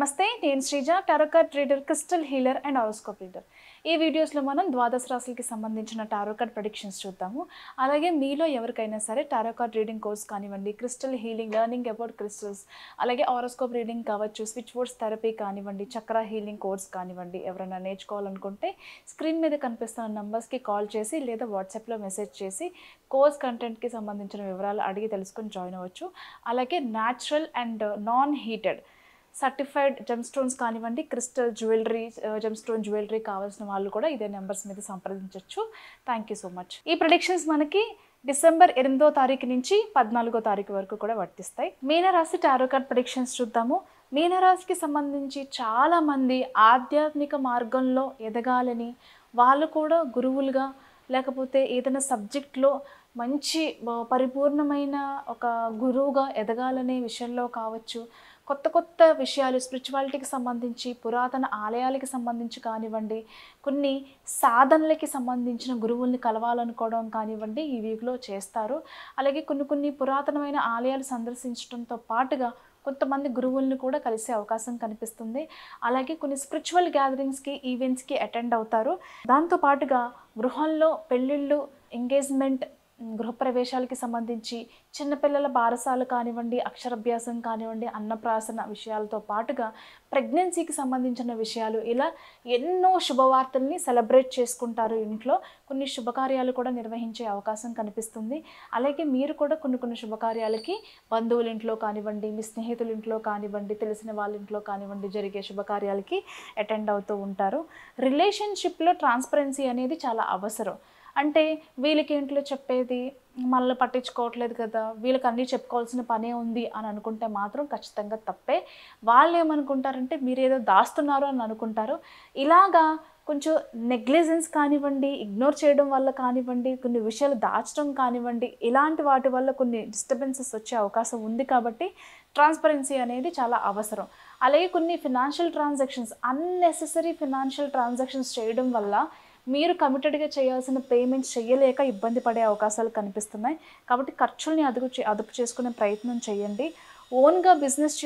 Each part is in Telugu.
నమస్తే, నేను Sreeja, tarot card reader, crystal healer and horoscope reader. ఈ వీడియోస్లో మనం ద్వాదశ రాశులకి సంబంధించిన టారో కార్డ్ ప్రెడిక్షన్స్ చూద్దాము. అలాగే మీలో ఎవరికైనా సరే టారో కార్డ్ రీడింగ్ కోర్స్ కానివ్వండి, crystal healing, learning about crystals, అలాగే హారోస్కోప్ రీడింగ్ కావచ్చు, స్విచ్ బోర్డ్స్ థెరపీ కానివ్వండి, చక్ర హీలింగ్ కోర్స్ కానివ్వండి, ఎవరైనా నేర్చుకోవాలనుకుంటే స్క్రీన్ మీద కనిపిస్తున్న నంబర్స్కి కాల్ చేసి లేదా వాట్సాప్లో మెసేజ్ చేసి కోర్స్ కంటెంట్కి సంబంధించిన వివరాలు అడిగి తెలుసుకొని జాయిన్ అవ్వచ్చు. అలాగే natural and non heated certified gem stones కానివ్వండి, crystal jewellery, gem stone jewellery కావాల్సిన వాళ్ళు కూడా ఇదే నెంబర్స్ మీద సంప్రదించవచ్చు. Thank you so much. ఈ ప్రెడిక్షన్స్ మనకి డిసెంబర్ 8వ తారీఖు నుంచి 14వ తారీఖు వరకు కూడా వర్తిస్తాయి. మీనరాశి టారో కార్డ్ ప్రెడిక్షన్స్ చూద్దాము. మీనరాశికి సంబంధించి చాలామంది ఆధ్యాత్మిక మార్గంలో ఎదగాలని, వాళ్ళు కూడా గురువులుగా లేకపోతే ఏదైనా సబ్జెక్ట్లో మంచి పరిపూర్ణమైన ఒక గురువుగా ఎదగాలనే విషయంలో కావచ్చు, కొత్త కొత్త విషయాలు స్పిరిచువాలిటీకి సంబంధించి, పురాతన ఆలయాలకి సంబంధించి కానివ్వండి, కొన్ని సాధనలకి సంబంధించిన గురువుల్ని కలవాలనుకోవడం కానివ్వండి, ఈ వీక్లో చేస్తారు. అలాగే కొన్ని పురాతనమైన ఆలయాలు సందర్శించడంతో పాటుగా కొంతమంది గురువుల్ని కూడా కలిసే అవకాశం కనిపిస్తుంది. అలాగే కొన్ని స్పిరిచువల్ గ్యాదరింగ్స్కి, ఈవెంట్స్కి అటెండ్ అవుతారు. దాంతోపాటుగా గృహంలో పెళ్ళిళ్ళు, ఎంగేజ్మెంట్, గృహప్రవేశాలకి సంబంధించి చిన్నపిల్లల బారసాలు కానివ్వండి, అక్షరాభ్యాసం కానివ్వండి, అన్నప్రాసన విషయాలతో పాటుగా ప్రెగ్నెన్సీకి సంబంధించిన విషయాలు, ఇలా ఎన్నో శుభవార్తల్ని సెలబ్రేట్ చేసుకుంటారు. ఇంట్లో కొన్ని శుభకార్యాలు కూడా నిర్వహించే అవకాశం కనిపిస్తుంది. అలాగే మీరు కూడా కొన్ని శుభకార్యాలకి బంధువుల ఇంట్లో కానివ్వండి, మీ స్నేహితుల ఇంట్లో కానివ్వండి, తెలిసిన వాళ్ళ ఇంట్లో కానివ్వండి జరిగే శుభకార్యాలకి అటెండ్ అవుతూ ఉంటారు. రిలేషన్షిప్లో ట్రాన్స్పరెన్సీ అనేది చాలా అవసరం. అంటే వీళ్ళకి ఇంట్లో చెప్పేది మనల్ని పట్టించుకోవట్లేదు కదా, వీళ్ళకి అన్నీ చెప్పుకోవాల్సిన పనే ఉంది అని అనుకుంటే మాత్రం ఖచ్చితంగా తప్పే. వాళ్ళు ఏమనుకుంటారంటే మీరు ఏదో దాస్తున్నారు అని అనుకుంటారు. ఇలాగా కొంచెం నెగ్లిజెన్స్ కానివ్వండి, ఇగ్నోర్ చేయడం వల్ల కానివ్వండి, కొన్ని విషయాలు దాచడం కానివ్వండి, ఇలాంటి వాటి వల్ల కొన్ని డిస్టర్బెన్సెస్ వచ్చే అవకాశం ఉంది. కాబట్టి ట్రాన్స్పరెన్సీ అనేది చాలా అవసరం. అలాగే కొన్ని financial transactions, unnecessary financial transactions చేయడం వల్ల మీరు కమిటెడ్గా చేయాల్సిన పేమెంట్స్ చేయలేక ఇబ్బంది పడే అవకాశాలు కనిపిస్తున్నాయి. కాబట్టి ఖర్చుల్ని అదుపు చేసుకునే ప్రయత్నం చేయండి. ఓన్గా బిజినెస్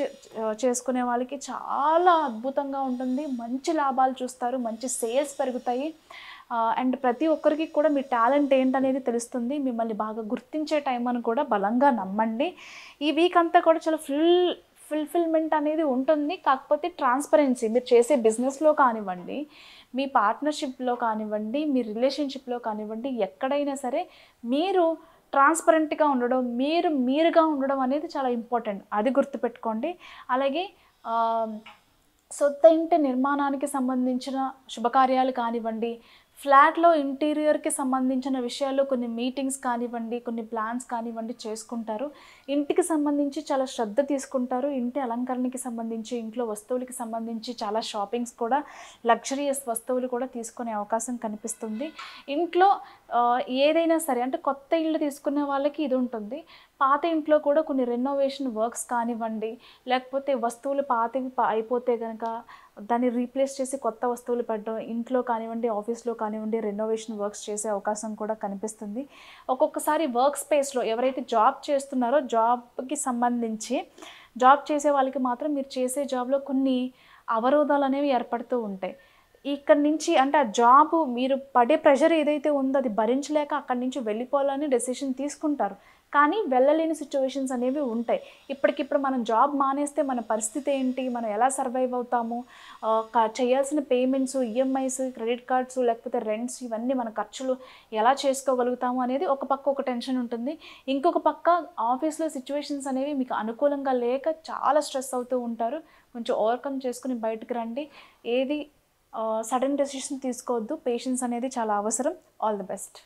చేసుకునే వాళ్ళకి చాలా అద్భుతంగా ఉంటుంది. మంచి లాభాలు చూస్తారు, మంచి సేల్స్ పెరుగుతాయి. అండ్ ప్రతి ఒక్కరికి కూడా మీ టాలెంట్ ఏంటనేది తెలుస్తుంది. మిమ్మల్ని బాగా గుర్తించే టైం అని కూడా బలంగా నమ్మండి. ఈ వీక్ అంతా కూడా చాలా ఫుల్ఫిల్మెంట్ అనేది ఉంటుంది. కాకపోతే ట్రాన్స్పరెన్సీ, మీరు చేసే బిజినెస్లో కానివ్వండి, మీ పార్ట్నర్షిప్లో కానివ్వండి, మీ రిలేషన్షిప్లో కానివ్వండి, ఎక్కడైనా సరే మీరు ట్రాన్స్పరెంట్గా ఉండడం, మీరుగా ఉండడం అనేది చాలా ఇంపార్టెంట్. అది గుర్తుపెట్టుకోండి. అలాగే సొంత ఇంటి నిర్మాణానికి సంబంధించిన శుభకార్యాలు కానివ్వండి, ఫ్లాట్లో ఇంటీరియర్కి సంబంధించిన విషయాల్లో కొన్ని మీటింగ్స్ కానివ్వండి, కొన్ని ప్లాన్స్ కానివ్వండి చేసుకుంటారు. ఇంటికి సంబంధించి చాలా శ్రద్ధ తీసుకుంటారు. ఇంటి అలంకరణకి సంబంధించి, ఇంట్లో వస్తువులకి సంబంధించి చాలా షాపింగ్స్ కూడా, లగ్జరియస్ వస్తువులు కూడా తీసుకునే అవకాశం కనిపిస్తుంది. ఇంట్లో ఏదైనా సరే, అంటే కొత్త ఇల్లు తీసుకునే వాళ్ళకి ఇది ఉంటుంది. పాత ఇంట్లో కూడా కొన్ని రెనోవేషన్ వర్క్స్ కానివ్వండి, లేకపోతే వస్తువులు పాతవి అయిపోతే కనుక దాన్ని రీప్లేస్ చేసి కొత్త వస్తువులు పెట్టడం, ఇంట్లో కానివ్వండి, ఆఫీస్లో కానివ్వండి రెనోవేషన్ వర్క్స్ చేసే అవకాశం కూడా కనిపిస్తుంది. ఒక్కొక్కసారి వర్క్ స్పేస్లో ఎవరైతే జాబ్ చేస్తున్నారో, జాబ్కి సంబంధించి జాబ్ చేసే వాళ్ళకి మాత్రం మీరు చేసే జాబ్లో కొన్ని అవరోధాలు అనేవి ఏర్పడుతూ ఉంటాయి. ఇక్కడి నుంచి అంటే ఆ జాబు మీరు పడే ప్రెషర్ ఏదైతే ఉందో అది భరించలేక అక్కడి నుంచి వెళ్ళిపోవాలని డెసిషన్ తీసుకుంటారు. కానీ వెళ్ళలేని సిచ్యువేషన్స్ అనేవి ఉంటాయి. ఇప్పటికిప్పుడు మనం జాబ్ మానేస్తే మన పరిస్థితి ఏంటి, మనం ఎలా సర్వైవ్ అవుతాము, చేయాల్సిన పేమెంట్స్, ఈఎంఐస్, క్రెడిట్ కార్డ్స్, లేకపోతే రెంట్స్, ఇవన్నీ మన ఖర్చులు ఎలా చేసుకోగలుగుతాము అనేది ఒక పక్క ఒక టెన్షన్ ఉంటుంది. ఇంకొక పక్క ఆఫీస్లో సిచ్యువేషన్స్ అనేవి మీకు అనుకూలంగా లేక చాలా స్ట్రెస్ అవుతూ ఉంటారు. కొంచెం ఓవర్కమ్ చేసుకుని బయటకు రండి. ఏది సడన్ డెసిషన్ తీసుకోవద్దు. పేషెన్స్ అనేది చాలా అవసరం. All the best.